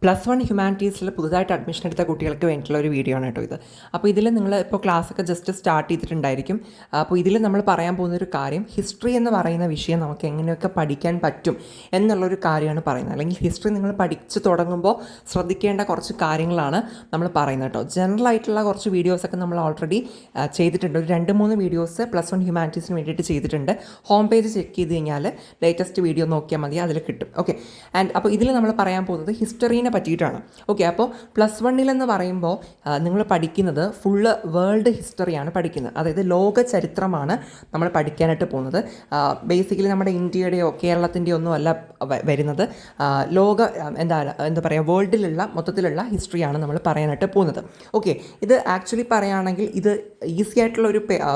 +1 ഹ്യൂമാനിറ്റീസിൽ പുതുതായിട്ട് അഡ്മിഷൻ എടുത്ത കുട്ടികൾക്ക് വേണ്ടിയിട്ടുള്ള ഒരു വീഡിയോ ആണ് കേട്ടോ ഇത്. അപ്പോൾ ഇതിൽ നിങ്ങൾ ഇപ്പോൾ ക്ലാസ്സൊക്കെ ജസ്റ്റ് സ്റ്റാർട്ട് ചെയ്തിട്ടുണ്ടായിരിക്കും. അപ്പോൾ ഇതിൽ നമ്മൾ പറയാൻ പോകുന്നൊരു കാര്യം, ഹിസ്റ്ററി എന്ന് പറയുന്ന വിഷയം നമുക്ക് എങ്ങനെയൊക്കെ പഠിക്കാൻ പറ്റും എന്നുള്ളൊരു കാര്യമാണ് പറയുന്നത്. അല്ലെങ്കിൽ ഹിസ്റ്ററി നിങ്ങൾ പഠിച്ച് തുടങ്ങുമ്പോൾ ശ്രദ്ധിക്കേണ്ട കുറച്ച് കാര്യങ്ങളാണ് നമ്മൾ പറയുന്നത് കേട്ടോ. ജനറൽ ആയിട്ടുള്ള കുറച്ച് വീഡിയോസൊക്കെ നമ്മൾ ഓൾറെഡി ചെയ്തിട്ടുണ്ട്. ഒരു 2-3 വീഡിയോസ് +1 ഹ്യൂമാനിറ്റീസിന് വേണ്ടിയിട്ട് ചെയ്തിട്ടുണ്ട്. ഹോം പേജ് ചെക്ക് ചെയ്ത് കഴിഞ്ഞാൽ ലേറ്റസ്റ്റ് വീഡിയോ നോക്കിയാൽ മതി, അതിൽ കിട്ടും. ഓക്കെ. ആൻഡ് അപ്പോൾ ഇതിൽ നമ്മൾ പറയാൻ പോകുന്നത് ഹിസ്റ്ററീനെ പറ്റിയിട്ടാണ്. ഓക്കെ. അപ്പോൾ +1 എന്ന് പറയുമ്പോൾ നിങ്ങൾ പഠിക്കുന്നത് ഫുള്ള് വേൾഡ് ഹിസ്റ്ററിയാണ് പഠിക്കുന്നത്. അതായത് ലോക ചരിത്രമാണ് നമ്മൾ പഠിക്കാനായിട്ട് പോകുന്നത്. ബേസിക്കലി നമ്മുടെ ഇന്ത്യയുടെയോ കേരളത്തിൻ്റെയോ ഒന്നും അല്ല വരുന്നത്. ലോക എന്താ പറയുക, വേൾഡിലുള്ള മൊത്തത്തിലുള്ള ഹിസ്റ്ററിയാണ് നമ്മൾ പറയാനായിട്ട് പോകുന്നത്. ഓക്കെ. ഇത് ആക്ച്വലി പറയുകയാണെങ്കിൽ ഇത് ഈസി ആയിട്ടുള്ള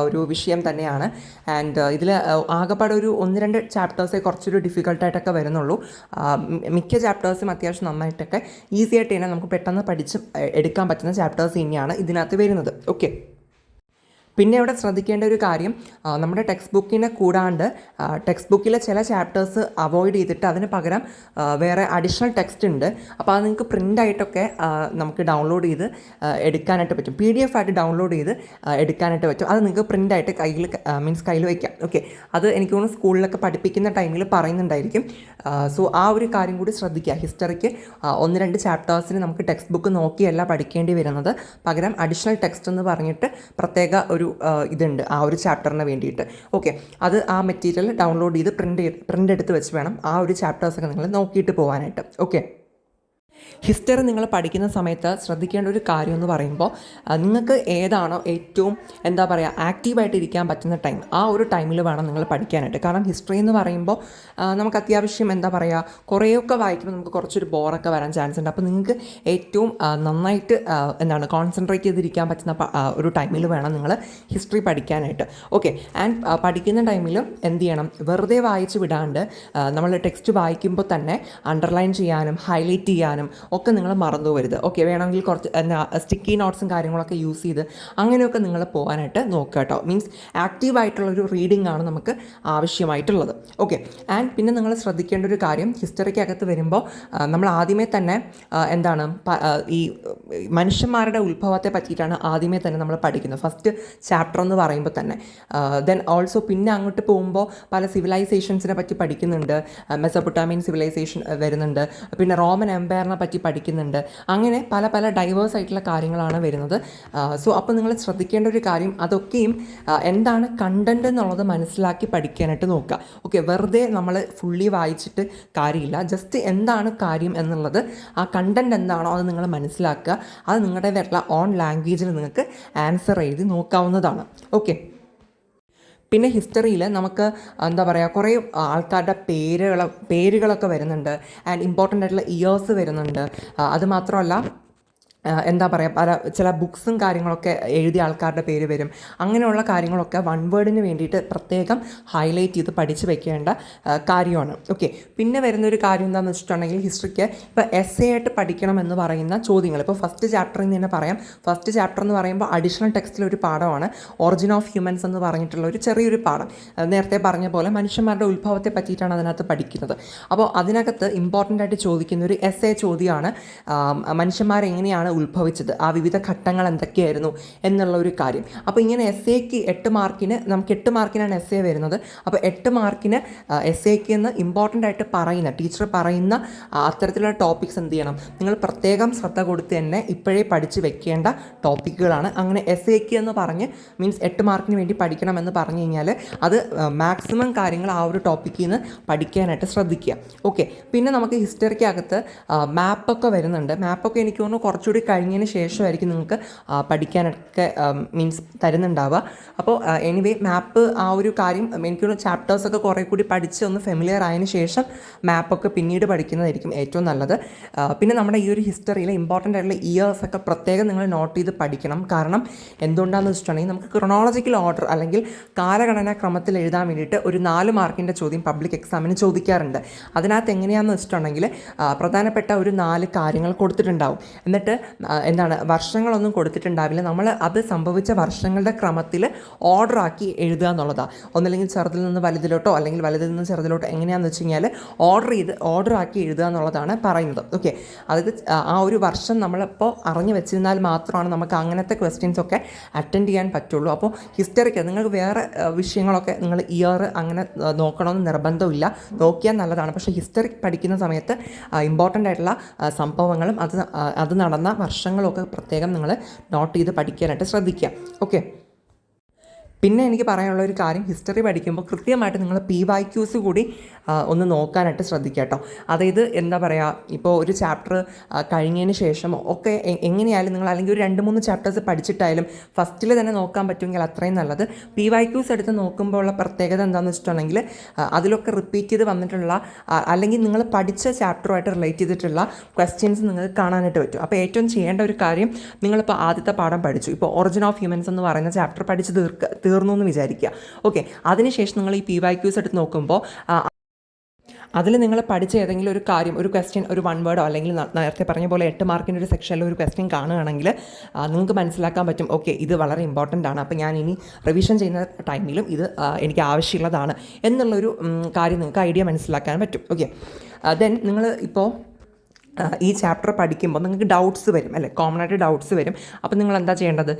ഒരു വിഷയം തന്നെയാണ്. ആൻഡ് ഇതിൽ ആകെപ്പാടെ ഒരു 1-2 ചാപ്റ്റേഴ്സേ കുറച്ചൊരു ഡിഫിക്കൽട്ടായിട്ടൊക്കെ വരുന്നുള്ളൂ. മിക്ക ചാപ്റ്റേഴ്സും അത്യാവശ്യം നന്നായിട്ടൊക്കെ ഈസി ആയിട്ട് തന്നെ നമുക്ക് പെട്ടെന്ന് പഠിച്ച് എടുക്കാൻ പറ്റുന്ന ചാപ്റ്റേഴ്സ് തന്നെയാണ് ഇതിനകത്ത് വരുന്നത്. ഓക്കെ. പിന്നെ ഇവിടെ ശ്രദ്ധിക്കേണ്ട ഒരു കാര്യം, നമ്മുടെ ടെക്സ്റ്റ് ബുക്കിനെ കൂടാണ്ട് ടെക്സ്റ്റ് ബുക്കിലെ ചില ചാപ്റ്റേഴ്സ് അവോയ്ഡ് ചെയ്തിട്ട് അതിന് പകരം വേറെ അഡീഷണൽ ടെക്സ്റ്റ് ഉണ്ട്. അപ്പോൾ അത് നിങ്ങൾക്ക് പ്രിൻ്റായിട്ടൊക്കെ നമുക്ക് ഡൗൺലോഡ് ചെയ്ത് എടുക്കാനായിട്ട് പറ്റും. PDF ആയിട്ട് ഡൗൺലോഡ് ചെയ്ത് എടുക്കാനായിട്ട് പറ്റും. അത് നിങ്ങൾക്ക് പ്രിൻ്റായിട്ട് കയ്യിൽ വയ്ക്കാം. ഓക്കെ. അത് എനിക്ക് തോന്നുന്നു സ്കൂളിലൊക്കെ പഠിപ്പിക്കുന്ന ടൈമിൽ പറയുന്നുണ്ടായിരിക്കും. സോ ആ ഒരു കാര്യം കൂടി ശ്രദ്ധിക്കുക. ഹിസ്റ്ററിക്ക് 1-2 ചാപ്റ്റേഴ്സിന് നമുക്ക് ടെക്സ്റ്റ് ബുക്ക് നോക്കിയല്ല പഠിക്കേണ്ടി വരുന്നത്. പകരം അഡീഷണൽ ടെക്സ്റ്റ് എന്ന് പറഞ്ഞിട്ട് പ്രത്യേക ഒരു ഇതുണ്ട് ആ ഒരു ചാപ്റ്ററിന് വേണ്ടിയിട്ട്. ഓക്കെ. അത് ആ മെറ്റീരിയൽ ഡൗൺലോഡ് ചെയ്ത് പ്രിൻ്റ് എടുത്ത് വെച്ച് വേണം ആ ഒരു ചാപ്റ്റേഴ്സൊക്കെ നിങ്ങൾ നോക്കിയിട്ട് പോകാനായിട്ട്. ഓക്കെ. ഹിസ്റ്ററി നിങ്ങൾ പഠിക്കുന്ന സമയത്ത് ശ്രദ്ധിക്കേണ്ട ഒരു കാര്യം എന്ന് പറയുമ്പോൾ, നിങ്ങൾക്ക് ഏതാണോ ഏറ്റവും എന്താ പറയുക ആക്റ്റീവായിട്ട് ഇരിക്കാൻ പറ്റുന്ന ടൈം, ആ ഒരു ടൈമിൽ വേണം നിങ്ങൾ പഠിക്കാനായിട്ട്. കാരണം ഹിസ്റ്ററി എന്ന് പറയുമ്പോൾ നമുക്ക് അത്യാവശ്യം എന്താ പറയുക കുറേയൊക്കെ വായിക്കുമ്പോൾ നമുക്ക് കുറച്ചൊരു ബോറൊക്കെ വരാൻ ചാൻസ് ഉണ്ട്. അപ്പോൾ നിങ്ങൾക്ക് ഏറ്റവും നന്നായിട്ട് കോൺസെൻട്രേറ്റ് ചെയ്തിരിക്കാൻ പറ്റുന്ന ഒരു ടൈമിൽ വേണം നിങ്ങൾ ഹിസ്റ്ററി പഠിക്കാനായിട്ട്. ഓക്കെ. ആൻഡ് പഠിക്കുന്ന ടൈമിലും എന്ത് ചെയ്യണം, വെറുതെ വായിച്ച് വിടാണ്ട് നമ്മൾ ടെക്സ്റ്റ് വായിക്കുമ്പോൾ തന്നെ അണ്ടർലൈൻ ചെയ്യാനും ഹൈലൈറ്റ് ചെയ്യാനും ഒക്കെ നിങ്ങൾ മറന്നു പോകരുത്. ഓക്കെ. വേണമെങ്കിൽ കുറച്ച് സ്റ്റിക്കി നോട്ട്സും കാര്യങ്ങളൊക്കെ യൂസ് ചെയ്ത് അങ്ങനെയൊക്കെ നിങ്ങൾ പോകാനായിട്ട് നോക്കുക കേട്ടോ. മീൻസ് ആക്റ്റീവായിട്ടുള്ളൊരു റീഡിംഗ് ആണ് നമുക്ക് ആവശ്യമായിട്ടുള്ളത്. ഓക്കെ. ആൻഡ് പിന്നെ നിങ്ങൾ ശ്രദ്ധിക്കേണ്ട ഒരു കാര്യം, ഹിസ്റ്ററിക്കകത്ത് വരുമ്പോൾ നമ്മൾ ആദ്യമേ തന്നെ ഈ മനുഷ്യന്മാരുടെ ഉത്ഭവത്തെ പറ്റിയിട്ടാണ് ആദ്യമേ തന്നെ നമ്മൾ പഠിക്കുന്നത്. ഫസ്റ്റ് ചാപ്റ്റർ എന്ന് പറയുമ്പോൾ തന്നെ. ദെൻ ഓൾസോ പിന്നെ അങ്ങോട്ട് പോകുമ്പോൾ പല സിവിലൈസേഷൻസിനെ പറ്റി പഠിക്കുന്നുണ്ട്. മെസൊപ്പൊട്ടാമിയൻ സിവിലൈസേഷൻ വരുന്നുണ്ട്. പിന്നെ റോമൻ എംപയറിനെ പറ്റി പഠിക്കുന്നുണ്ട്. അങ്ങനെ പല ഡൈവേഴ്സ് ആയിട്ടുള്ള കാര്യങ്ങളാണ് വരുന്നത്. സോ അപ്പോൾ നിങ്ങൾ ശ്രദ്ധിക്കേണ്ട ഒരു കാര്യം, അതൊക്കെയും എന്താണ് കണ്ടൻറ് എന്നുള്ളത് മനസ്സിലാക്കി പഠിക്കാനായിട്ട് നോക്കുക. ഓക്കെ. വെറുതെ നമ്മൾ ഫുള്ളി വായിച്ചിട്ട് കാര്യമില്ല. ജസ്റ്റ് എന്താണ് കാര്യം എന്നുള്ളത്, ആ കണ്ടൻറ് എന്താണോ അത് നിങ്ങൾ മനസ്സിലാക്കുക. അത് നിങ്ങളുടേതായിട്ടുള്ള ഓൺ ലാംഗ്വേജിൽ നിങ്ങൾക്ക് ആൻസർ എഴുതി നോക്കാവുന്നതാണ്. ഓക്കെ. പിന്നെ ഹിസ്റ്ററിയിൽ നമുക്ക് എന്താ പറയുക കുറേ ആൾക്കാരുടെ പേരുകളൊക്കെ വരുന്നുണ്ട്. ആൻഡ് ഇമ്പോർട്ടൻ്റ് ആയിട്ടുള്ള ഇയേഴ്സ് വരുന്നുണ്ട്. അതുമാത്രമല്ല എന്താ പറയുക ചില ബുക്സും കാര്യങ്ങളൊക്കെ എഴുതിയ ആൾക്കാരുടെ പേര് വരും. അങ്ങനെയുള്ള കാര്യങ്ങളൊക്കെ വൺ വേർഡിന് വേണ്ടിയിട്ട് പ്രത്യേകം ഹൈലൈറ്റ് ചെയ്ത് പഠിച്ച് വെക്കേണ്ട കാര്യമാണ്. ഓക്കെ. പിന്നെ വരുന്നൊരു കാര്യം എന്താണെന്ന് വെച്ചിട്ടുണ്ടെങ്കിൽ, ഹിസ്റ്ററിക്ക് ഇപ്പോൾ എസ്സേ ആയിട്ട് പഠിക്കണമെന്ന് പറയുന്ന ചോദ്യങ്ങൾ, ഇപ്പോൾ ഫസ്റ്റ് ചാപ്റ്ററിൽ നിന്ന് തന്നെ പറയാം. ഫസ്റ്റ് ചാപ്റ്റർ എന്ന് പറയുമ്പോൾ അഡീഷണൽ ടെക്സ്റ്റിലൊരു പാഠമാണ് ഒറിജിൻ ഓഫ് ഹ്യൂമൻസ് എന്ന് പറഞ്ഞിട്ടുള്ള ഒരു ചെറിയൊരു പാഠം. നേരത്തെ പറഞ്ഞ പോലെ മനുഷ്യന്മാരുടെ ഉത്ഭവത്തെ പറ്റിയിട്ടാണ് അതിനകത്ത് പഠിക്കുന്നത്. അപ്പോൾ അതിനകത്ത് ഇമ്പോർട്ടൻ്റ് ആയിട്ട് ചോദിക്കുന്ന ഒരു എസ്സേ ചോദ്യമാണ്, മനുഷ്യന്മാരെങ്ങനെയാണ് ഉത്ഭവിച്ചത്, ആ വിവിധ ഘട്ടങ്ങൾ എന്തൊക്കെയായിരുന്നു എന്നുള്ള ഒരു കാര്യം. അപ്പോൾ ഇങ്ങനെ എസ്സേക്ക് 8 മാർക്കിന് നമുക്ക് 8 മാർക്കിനാണ് എസ്സേ വരുന്നത്. അപ്പോൾ 8 മാർക്കിന് എസ്സേക്ക് എന്ന് ഇമ്പോർട്ടൻ്റ് ആയിട്ട് ടീച്ചർ പറയുന്ന അത്തരത്തിലുള്ള ടോപ്പിക്സ് എന്ത് ചെയ്യണം, നിങ്ങൾ പ്രത്യേകം ശ്രദ്ധ കൊടുത്ത് തന്നെ ഇപ്പോഴേ പഠിച്ച് വെക്കേണ്ട ടോപ്പിക്കുകളാണ്. അങ്ങനെ എസ്സേക്ക് എന്ന് പറഞ്ഞ് മീൻസ് 8 മാർക്കിന് വേണ്ടി പഠിക്കണമെന്ന് പറഞ്ഞു കഴിഞ്ഞാൽ അത് മാക്സിമം കാര്യങ്ങൾ ആ ഒരു ടോപ്പിക്കിൽ നിന്ന് പഠിക്കാനായിട്ട് ശ്രദ്ധിക്കുക. ഓക്കെ. പിന്നെ നമുക്ക് ഹിസ്റ്ററിക്കകത്ത് മാപ്പൊക്കെ വരുന്നുണ്ട്. മാപ്പൊക്കെ എനിക്ക് തോന്നുന്നു കുറച്ചുകൂടി കഴിഞ്ഞതിന് ശേഷമായിരിക്കും നിങ്ങൾക്ക് പഠിക്കാനൊക്കെ മീൻസ് തരുന്നുണ്ടാവുക. അപ്പോൾ എനിവേ മാപ്പ് ആ ഒരു കാര്യം എനിക്കൊരു ചാപ്റ്റേഴ്സൊക്കെ കുറേ കൂടി പഠിച്ച് ഒന്ന് ഫെമിലിയർ ആയതിനു ശേഷം മാപ്പൊക്കെ പിന്നീട് പഠിക്കുന്നതായിരിക്കും ഏറ്റവും നല്ലത്. പിന്നെ നമ്മുടെ ഈ ഒരു ഹിസ്റ്ററിയിൽ ഇമ്പോർട്ടൻ്റ് ആയിട്ടുള്ള ഇയേഴ്സൊക്കെ പ്രത്യേകം നിങ്ങൾ നോട്ട് ചെയ്ത് പഠിക്കണം. കാരണം എന്തുകൊണ്ടാണെന്ന് വെച്ചിട്ടുണ്ടെങ്കിൽ നമുക്ക് ക്രൊണോളജിക്കൽ ഓർഡർ അല്ലെങ്കിൽ കാലഗണനാ ക്രമത്തിൽ എഴുതാൻ വേണ്ടിയിട്ട് ഒരു 4 മാർക്കിൻ്റെ ചോദ്യം പബ്ലിക് എക്സാമിന് ചോദിക്കാറുണ്ട്. അതിനകത്ത് എങ്ങനെയാണെന്ന് വെച്ചിട്ടുണ്ടെങ്കിൽ പ്രധാനപ്പെട്ട ഒരു 4 കാര്യങ്ങൾ കൊടുത്തിട്ടുണ്ടാവും. എന്നിട്ട് എന്താണ് വർഷങ്ങളൊന്നും കൊടുത്തിട്ടുണ്ടാവില്ല. നമ്മൾ അത് സംഭവിച്ച വർഷങ്ങളുടെ ക്രമത്തിൽ ഓർഡറാക്കി എഴുതുക എന്നുള്ളതാണ്. ഒന്നല്ലെങ്കിൽ ചെറുതിൽ നിന്ന് വലുതിലോട്ടോ അല്ലെങ്കിൽ വലുതിൽ നിന്ന് ചെറുതിലോട്ടോ എങ്ങനെയാണെന്ന് വെച്ച് കഴിഞ്ഞാൽ ഓർഡറാക്കി എഴുതുക എന്നുള്ളതാണ് പറയുന്നത്. ഓക്കെ, അതായത് ആ ഒരു വർഷം നമ്മളിപ്പോൾ അറിഞ്ഞു വെച്ചിരുന്നാൽ മാത്രമാണ് നമുക്ക് അങ്ങനത്തെ ക്വസ്റ്റ്യൻസൊക്കെ അറ്റൻഡ് ചെയ്യാൻ പറ്റുള്ളൂ. അപ്പോൾ ഹിസ്റ്ററിക്ക് നിങ്ങൾക്ക് വേറെ വിഷയങ്ങളൊക്കെ നിങ്ങൾ ഇയർ അങ്ങനെ നോക്കണമെന്ന് നിർബന്ധമില്ല, നോക്കിയാൽ നല്ലതാണ്. പക്ഷേ ഹിസ്റ്ററി പഠിക്കുന്ന സമയത്ത് ഇമ്പോർട്ടൻ്റ് ആയിട്ടുള്ള സംഭവങ്ങളും അത് നടന്ന വർഷങ്ങളൊക്കെ പ്രത്യേകം നിങ്ങൾ നോട്ട് ചെയ്ത് പഠിക്കാനായിട്ട് ശ്രദ്ധിക്കുക. ഓക്കെ, പിന്നെ എനിക്ക് പറയാനുള്ള ഒരു കാര്യം, ഹിസ്റ്ററി പഠിക്കുമ്പോൾ കൃത്യമായിട്ട് നിങ്ങൾ PYQs കൂടി ഒന്ന് നോക്കാനായിട്ട് ശ്രദ്ധിക്കുക കേട്ടോ. അതായത് എന്താ പറയുക, ഇപ്പോൾ ഒരു ചാപ്റ്റർ കഴിഞ്ഞതിന് ശേഷം ഒക്കെ എങ്ങനെയായാലും നിങ്ങൾ അല്ലെങ്കിൽ ഒരു 2-3 ചാപ്റ്റേഴ്സ് പഠിച്ചിട്ടായാലും ഫസ്റ്റിൽ തന്നെ നോക്കാൻ പറ്റുമെങ്കിൽ അത്രയും നല്ലത്. PYQs എടുത്ത് നോക്കുമ്പോൾ ഉള്ള പ്രത്യേകത എന്താണെന്ന് വെച്ചിട്ടുണ്ടെങ്കിൽ അതിലൊക്കെ റിപ്പീറ്റ് ചെയ്ത് വന്നിട്ടുള്ള അല്ലെങ്കിൽ നിങ്ങൾ പഠിച്ച ചാപ്റ്ററുമായിട്ട് റിലേറ്റ് ചെയ്തിട്ടുള്ള ക്വസ്റ്റ്യൻസ് നിങ്ങൾക്ക് കാണാനായിട്ട് പറ്റും. അപ്പോൾ ഏറ്റവും ചെയ്യേണ്ട ഒരു കാര്യം, നിങ്ങളിപ്പോൾ ആദ്യത്തെ പാഠം പഠിച്ചു, ഇപ്പോൾ ഒറിജിൻ ഓഫ് ഹ്യൂമൻസ് എന്ന് പറയുന്ന ചാപ്റ്റർ പഠിച്ച് തീർന്നു എന്ന് വിചാരിക്കുക. ഓക്കെ, അതിനുശേഷം നിങ്ങൾ ഈ PYQs എടുത്ത് നോക്കുമ്പോൾ അതിൽ നിങ്ങൾ പഠിച്ച ഏതെങ്കിലും ഒരു കാര്യം, ഒരു ക്വസ്റ്റ്യൻ, ഒരു 1 വേർഡോ അല്ലെങ്കിൽ നേരത്തെ പറഞ്ഞ പോലെ 8 മാർക്കിൻ്റെ ഒരു സെക്ഷനിൽ ഒരു ക്വസ്റ്റ്യൻ കാണുകയാണെങ്കിൽ നിങ്ങൾക്ക് മനസ്സിലാക്കാൻ പറ്റും, ഓക്കെ ഇത് വളരെ ഇമ്പോർട്ടൻ്റ് ആണ്, അപ്പോൾ ഞാൻ ഇനി റിവിഷൻ ചെയ്യുന്ന ടൈമിലും ഇത് എനിക്ക് ആവശ്യമുള്ളതാണ് എന്നുള്ളൊരു കാര്യം നിങ്ങൾക്ക് ഐഡിയ മനസ്സിലാക്കാൻ പറ്റും. ഓക്കെ, ദെൻ നിങ്ങൾ ഇപ്പോൾ ഈ ചാപ്റ്റർ പഠിക്കുമ്പോൾ നിങ്ങൾക്ക് ഡൗട്ട്സ് വരും അല്ലേ, കോമൺ ആയിട്ട് ഡൗട്ട്സ് വരും. അപ്പോൾ നിങ്ങൾ എന്താ ചെയ്യേണ്ടത്,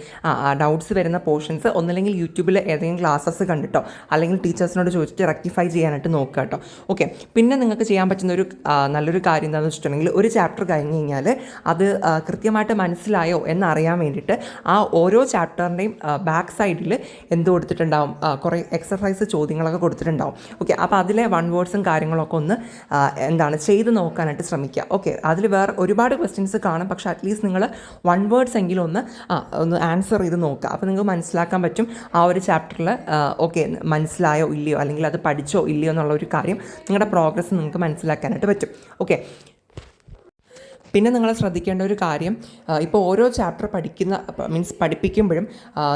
ഡൗട്ട്സ് വരുന്ന പോർഷൻസ് ഒന്നില്ലെങ്കിൽ യൂട്യൂബിൽ ഏതെങ്കിലും ക്ലാസ്സസ് കണ്ടിട്ടോ അല്ലെങ്കിൽ ടീച്ചേഴ്സിനോട് ചോദിച്ചിട്ട് റെക്ടിഫൈ ചെയ്യാനായിട്ട് നോക്കുക കേട്ടോ. ഓക്കെ, പിന്നെ നിങ്ങൾക്ക് ചെയ്യാൻ പറ്റുന്ന ഒരു നല്ലൊരു കാര്യം എന്താണെന്ന് വെച്ചിട്ടുണ്ടെങ്കിൽ, ഒരു ചാപ്റ്റർ കഴിഞ്ഞ് കഴിഞ്ഞാൽ അത് കൃത്യമായിട്ട് മനസ്സിലായോ എന്നറിയാൻ വേണ്ടിയിട്ട് ആ ഓരോ ചാപ്റ്ററിൻ്റെയും ബാക്ക് സൈഡിൽ എന്ത് കൊടുത്തിട്ടുണ്ടാവും, കുറേ എക്സസൈസ് ചോദ്യങ്ങളൊക്കെ കൊടുത്തിട്ടുണ്ടാവും. ഓക്കെ, അപ്പോൾ അതിലെ 1 വേർഡ്സും കാര്യങ്ങളൊക്കെ ഒന്ന് എന്താണ് ചെയ്ത് നോക്കാനായിട്ട് ശ്രമിക്കുക. ഓക്കെ, അതിൽ വേറെ ഒരുപാട് ക്വസ്റ്റ്യൻസ് കാണും, പക്ഷേ അറ്റ്ലീസ്റ്റ് നിങ്ങൾ 1 വേർഡ്സ് എങ്കിലും ഒന്ന് ആൻസർ ചെയ്ത് നോക്കുക. അപ്പോൾ നിങ്ങൾക്ക് മനസ്സിലാക്കാൻ പറ്റും ആ ഒരു ചാപ്റ്ററിൽ ഓക്കെ മനസ്സിലായോ ഇല്ലയോ അല്ലെങ്കിൽ അത് പഠിച്ചോ ഇല്ലയോ എന്നുള്ള ഒരു കാര്യം, നിങ്ങളുടെ പ്രോഗ്രസ് നിങ്ങൾക്ക് മനസ്സിലാക്കാനായിട്ട് പറ്റും. ഓക്കെ, പിന്നെ നിങ്ങൾ ശ്രദ്ധിക്കേണ്ട ഒരു കാര്യം, ഇപ്പോൾ ഓരോ ചാപ്റ്റർ പഠിപ്പിക്കുമ്പോഴും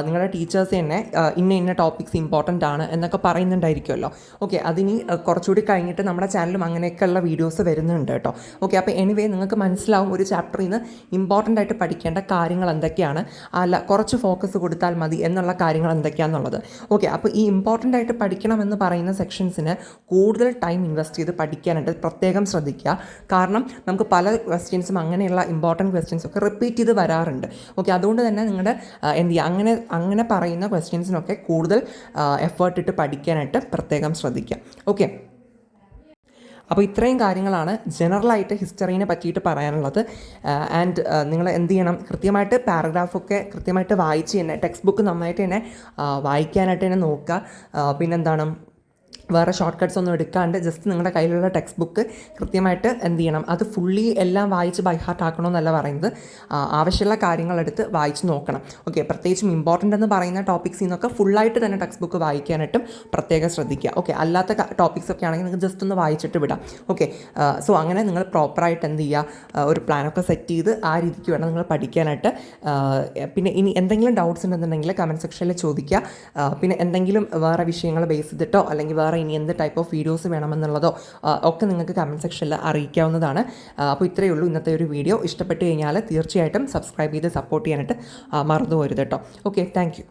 നിങ്ങളുടെ ടീച്ചേഴ്സ് തന്നെ ഇന്ന ടോപ്പിക്സ് ഇമ്പോർട്ടൻ്റ് ആണ് എന്നൊക്കെ പറയുന്നുണ്ടായിരിക്കുമല്ലോ. ഓക്കെ, അതിനി കുറച്ചുകൂടി കഴിഞ്ഞിട്ട് നമ്മുടെ ചാനലും അങ്ങനെയൊക്കെയുള്ള വീഡിയോസ് വരുന്നുണ്ട് കേട്ടോ. ഓക്കെ, അപ്പോൾ എനിവേ നിങ്ങൾക്ക് മനസ്സിലാവും ഒരു ചാപ്റ്ററിൽ നിന്ന് ഇമ്പോർട്ടൻ്റ് ആയിട്ട് പഠിക്കേണ്ട കാര്യങ്ങൾ എന്തൊക്കെയാണ്, അല്ല കുറച്ച് ഫോക്കസ് കൊടുത്താൽ മതി എന്നുള്ള കാര്യങ്ങൾ എന്തൊക്കെയാണെന്നുള്ളത്. ഓക്കെ, അപ്പോൾ ഈ ഇമ്പോർട്ടൻ്റ് ആയിട്ട് പഠിക്കണമെന്ന് പറയുന്ന സെക്ഷൻസിന് കൂടുതൽ ടൈം ഇൻവെസ്റ്റ് ചെയ്ത് പഠിക്കാനായിട്ട് പ്രത്യേകം ശ്രദ്ധിക്കുക. കാരണം നമുക്ക് പല ക്വസ്റ്റ്യൻസും അങ്ങനെയുള്ള ഇമ്പോർട്ടൻറ്റ് ക്വസ്റ്റ്യൻസ് ഒക്കെ റിപ്പീറ്റ് ചെയ്ത് വരാറുണ്ട്. ഓക്കെ, അതുകൊണ്ട് തന്നെ നിങ്ങളുടെ എന്ത് ചെയ്യുക, അങ്ങനെ പറയുന്ന ക്വസ്റ്റ്യൻസിനൊക്കെ കൂടുതൽ എഫേർട്ട് ഇട്ട് പഠിക്കാനായിട്ട് പ്രത്യേകം ശ്രദ്ധിക്കുക. ഓക്കെ, അപ്പോൾ ഇത്രയും കാര്യങ്ങളാണ് ജനറലായിട്ട് ഹിസ്റ്ററീനെ പറ്റിയിട്ട് പറയാനുള്ളത്. ആൻഡ് നിങ്ങൾ എന്ത് ചെയ്യണം, കൃത്യമായിട്ട് പാരഗ്രാഫൊക്കെ കൃത്യമായിട്ട് വായിച്ച് തന്നെ, ടെക്സ്റ്റ് ബുക്ക് നന്നായിട്ട് തന്നെ വായിക്കാനായിട്ട് തന്നെ നോക്കുക. പിന്നെന്താണ്, വേറെ ഷോർട്ട് കട്ട്സ് ഒന്നും എടുക്കാണ്ട് ജസ്റ്റ് നിങ്ങളുടെ കയ്യിലുള്ള ടെക്സ്റ്റ് ബുക്ക് കൃത്യമായിട്ട് എന്ത് ചെയ്യണം, അത് ഫുള്ളി എല്ലാം വായിച്ച് ബൈ ഹാർട്ട് ആക്കണമെന്നല്ല പറയുന്നത്, ആവശ്യമുള്ള കാര്യങ്ങളെടുത്ത് വായിച്ച് നോക്കണം. ഓക്കെ, പ്രത്യേകിച്ചും ഇമ്പോർട്ടൻ്റ് എന്ന് പറയുന്ന ടോപ്പിക്സിൽ നിന്നൊക്കെ ഫുള്ളായിട്ട് തന്നെ ടെക്സ്റ്റ് ബുക്ക് വായിക്കാനായിട്ടും പ്രത്യേകം ശ്രദ്ധിക്കുക. ഓക്കെ, അല്ലാത്ത ടോപ്പിക്സ് ഒക്കെ ആണെങ്കിൽ നിങ്ങൾക്ക് ജസ്റ്റ് ഒന്ന് വായിച്ചിട്ട് വിടാം. ഓക്കെ, സോ അങ്ങനെ നിങ്ങൾ പ്രോപ്പറായിട്ട് എന്ത് ചെയ്യുക, ഒരു പ്ലാനൊക്കെ സെറ്റ് ചെയ്ത് ആ രീതിക്ക് വേണം നിങ്ങൾ പഠിക്കാനായിട്ട്. പിന്നെ ഇനി എന്തെങ്കിലും ഡൗട്ട്സ് ഉണ്ടെന്നുണ്ടെങ്കിൽ കമൻറ്റ് സെക്ഷനിൽ ചോദിക്കുക. പിന്നെ എന്തെങ്കിലും വേറെ വിഷയങ്ങൾ ബേസ് ചെയ്തിട്ടോ അല്ലെങ്കിൽ വേറെ ഇനി എന്ത് ടൈപ്പ് ഓഫ് വീഡിയോസ് വേണമെന്നുള്ളതോ ഒക്കെ നിങ്ങൾക്ക് കമൻറ്റ് സെക്ഷനിൽ അറിയിക്കാവുന്നതാണ്. അപ്പോൾ ഇത്രയേ ഉള്ളൂ ഇന്നത്തെ ഒരു വീഡിയോ. ഇഷ്ടപ്പെട്ട് കഴിഞ്ഞാൽ തീർച്ചയായിട്ടും സബ്സ്ക്രൈബ് ചെയ്ത് സപ്പോർട്ട് ചെയ്യാനായിട്ട് മറന്നു പോരുത് കേട്ടോ. Okay, thank you.